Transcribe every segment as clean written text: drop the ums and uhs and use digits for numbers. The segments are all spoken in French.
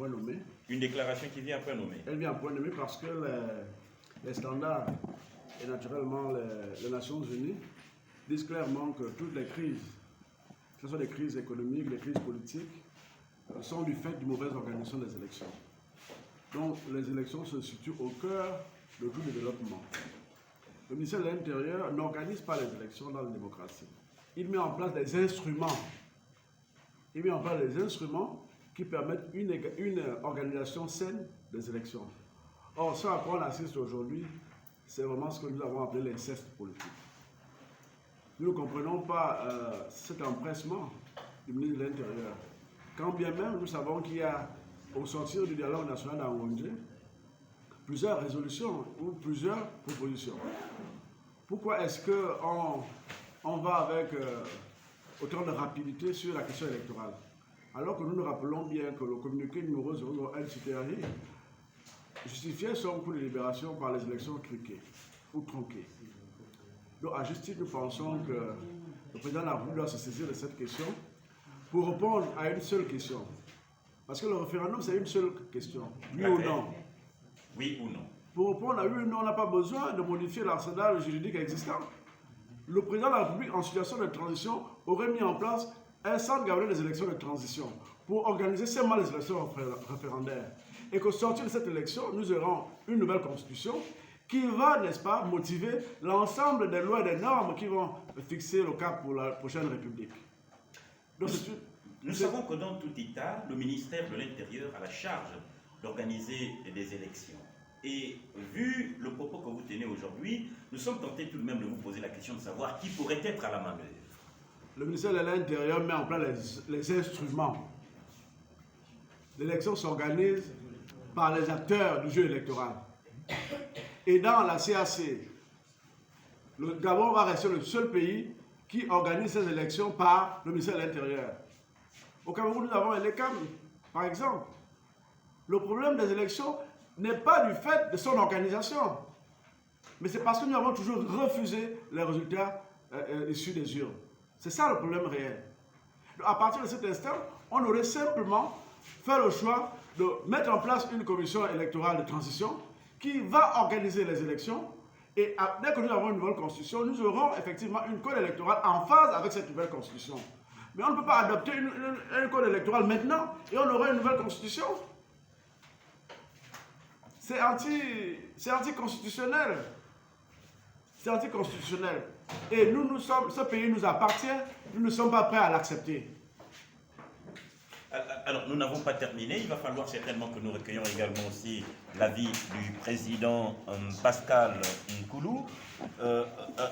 point nommé. Une déclaration qui vient à point nommé. Elle vient à point nommé parce que les standards et naturellement les Nations Unies disent clairement que toutes les crises, que ce soit des crises économiques, des crises politiques, sont du fait d'une mauvaise organisation des élections. Donc les élections se situent au cœur de tout développement. Le ministère de l'Intérieur n'organise pas les élections dans la démocratie. Il met en place des instruments. Il met en place des instruments qui permettent une organisation saine des élections. Or, ce à quoi on assiste aujourd'hui, c'est vraiment ce que nous avons appelé l'inceste politique. Nous ne comprenons pas cet empressement du ministre de l'Intérieur. Quand bien même nous savons qu'il y a, au sortir du dialogue national d'Angondje, plusieurs résolutions ou plusieurs propositions. Pourquoi est-ce qu'on va avec autant de rapidité sur la question électorale, alors que nous nous rappelons bien que le communiqué numéro 001 CTRI justifiait son coup de libération par les élections truquées ou tronquées. Donc à juste titre, nous pensons que le président de la République doit se saisir de cette question pour répondre à une seule question. Parce que le référendum, c'est une seule question. Oui ou non? Oui ou non? Pour répondre à oui ou non, on n'a pas besoin de modifier l'arsenal juridique existant. Le président de la République, en situation de transition, aurait mis en place un centre gabonais des élections de transition pour organiser seulement les élections référendaires. Et qu'au sortir de cette élection, nous aurons une nouvelle constitution qui va, n'est-ce pas, motiver l'ensemble des lois et des normes qui vont fixer le cap pour la prochaine République. Donc, nous savons que dans tout État, le ministère de l'Intérieur a la charge d'organiser des élections. Et vu le propos que vous tenez aujourd'hui, nous sommes tentés tout de même de vous poser la question de savoir qui pourrait être à la manœuvre. Le ministère de l'Intérieur met en place les instruments. L'élection s'organise par les acteurs du jeu électoral. Et dans la CAC, le Gabon va rester le seul pays qui organise ces élections par le ministère de l'Intérieur. Au Cameroun, nous avons l'ECAM, par exemple. Le problème des élections n'est pas du fait de son organisation, mais c'est parce que nous avons toujours refusé les résultats issus des urnes. C'est ça le problème réel. Donc, à partir de cet instant, on aurait simplement fait le choix de mettre en place une commission électorale de transition qui va organiser les élections. Et dès que nous avons une nouvelle constitution, nous aurons effectivement une code électorale en phase avec cette nouvelle constitution. Mais on ne peut pas adopter un code électoral maintenant et on aura une nouvelle constitution. C'est anticonstitutionnel. C'est anticonstitutionnel. Et ce pays nous appartient, nous ne sommes pas prêts à l'accepter. Alors, nous n'avons pas terminé. Il va falloir certainement que nous recueillions également aussi l'avis du président Pascal Nkoulou.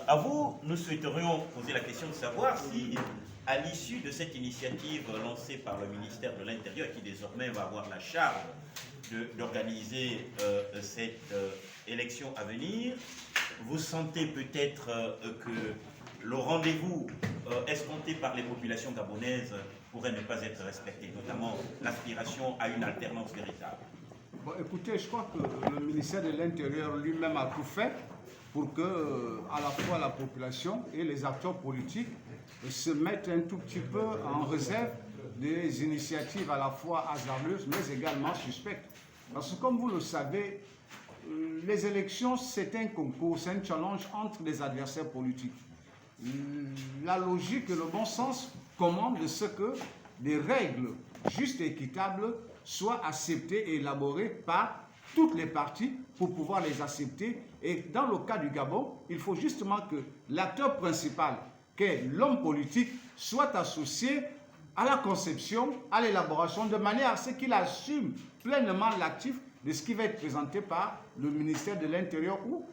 À vous, nous souhaiterions poser la question de savoir si, à l'issue de cette initiative lancée par le ministère de l'Intérieur, qui désormais va avoir la charge d'organiser cette élection à venir, vous sentez peut-être que le rendez-vous escompté par les populations gabonaises pourrait ne pas être respecté, notamment l'aspiration à une alternance véritable. Bon, écoutez, je crois que le ministère de l'Intérieur lui-même a tout fait pour que, à la fois la population et les acteurs politiques se mettent un tout petit peu en réserve des initiatives à la fois hasardeuses, mais également suspectes. Parce que, comme vous le savez, les élections, c'est un concours, c'est un challenge entre les adversaires politiques. La logique et le bon sens commandent de ce que des règles justes et équitables soient acceptées et élaborées par toutes les parties pour pouvoir les accepter. Et dans le cas du Gabon, il faut justement que l'acteur principal, qu'est l'homme politique, soit associé à la conception, à l'élaboration, de manière à ce qu'il assume pleinement l'actif de ce qui va être présenté par le ministère de l'Intérieur ou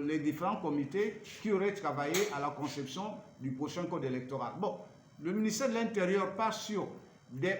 les différents comités qui auraient travaillé à la conception du prochain code électoral. Bon, le ministère de l'Intérieur part sur des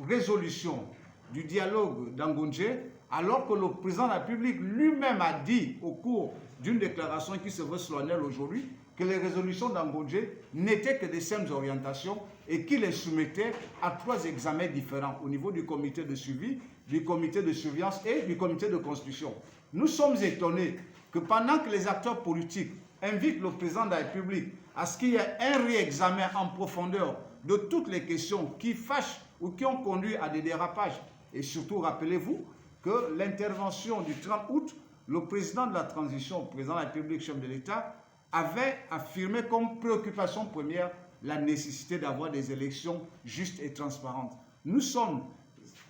résolutions du dialogue d'Angondje, alors que le président de la République lui-même a dit au cours d'une déclaration qui se veut solennelle aujourd'hui que les résolutions d'Angondje n'étaient que des simples orientations et qu'il les soumettait à 3 examens différents au niveau du comité de suivi, du comité de surveillance et du comité de constitution. Nous sommes étonnés que pendant que les acteurs politiques invitent le président de la République à ce qu'il y ait un réexamen en profondeur de toutes les questions qui fâchent ou qui ont conduit à des dérapages Et surtout, rappelez-vous que l'intervention du 30 août, le président de la transition, le président de la République, chef de l'État, avait affirmé comme préoccupation première la nécessité d'avoir des élections justes et transparentes. Nous sommes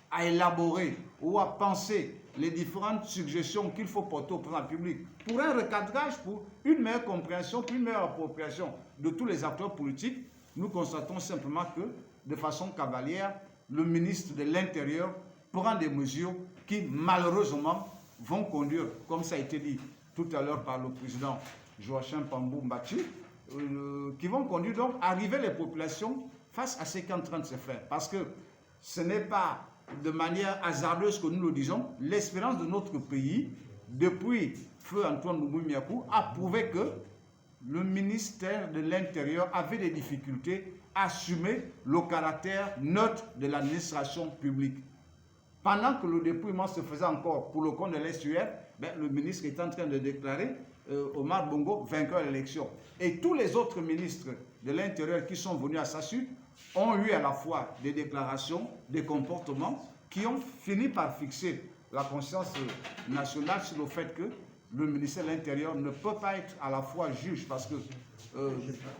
à élaborer ou à penser les différentes suggestions qu'il faut porter au président de la République pour un recadrage, pour une meilleure compréhension, pour une meilleure appropriation de tous les acteurs politiques. Nous constatons simplement que, de façon cavalière, le ministre de l'Intérieur prend des mesures qui, malheureusement, vont conduire, comme ça a été dit tout à l'heure par le président Joachim Pambou Mbati, qui vont conduire donc à arriver les populations face à ce qui est en train de se faire. Parce que ce n'est pas de manière hasardeuse que nous le disons, l'espérance de notre pays, depuis feu Antoine Mboumiakou, a prouvé que le ministère de l'Intérieur avait des difficultés à assumer le caractère neutre de l'administration publique. Pendant que le dépouillement se faisait encore pour le compte de l'SUR, le ministre est en train de déclarer Omar Bongo vainqueur de l'élection. Et tous les autres ministres de l'Intérieur qui sont venus à sa suite ont eu à la fois des déclarations, des comportements qui ont fini par fixer la conscience nationale sur le fait que le ministère de l'Intérieur ne peut pas être à la fois juge parce que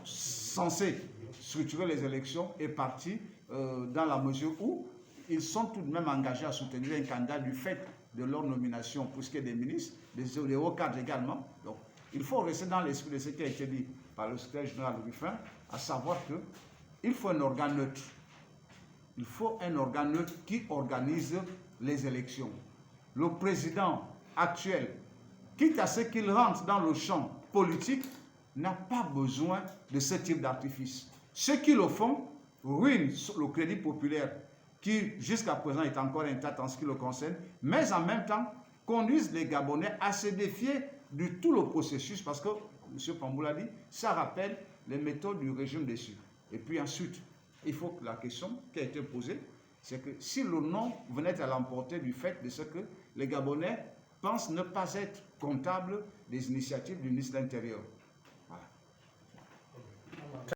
censé structurer les élections et parti dans la mesure où ils sont tout de même engagés à soutenir un candidat du fait de leur nomination pour ce qui est des ministres, des hauts cadres également. Donc, il faut rester dans l'esprit de ce qui a été dit par le secrétaire général Ruffin, à savoir qu'il faut un organe neutre. Il faut un organe neutre qui organise les élections. Le président actuel, quitte à ce qu'il rentre dans le champ politique, n'a pas besoin de ce type d'artifice. Ceux qui le font ruinent le crédit populaire qui jusqu'à présent est encore intact en ce qui le concerne, mais en même temps conduisent les Gabonais à se défier de tout le processus parce que, M. Pambou l'a dit, ça rappelle les méthodes du régime déçu. Et puis ensuite, il faut que la question qui a été posée, c'est que si le non venait à l'emporter du fait de ce que les Gabonais pensent ne pas être comptables des initiatives du ministre de l'Intérieur,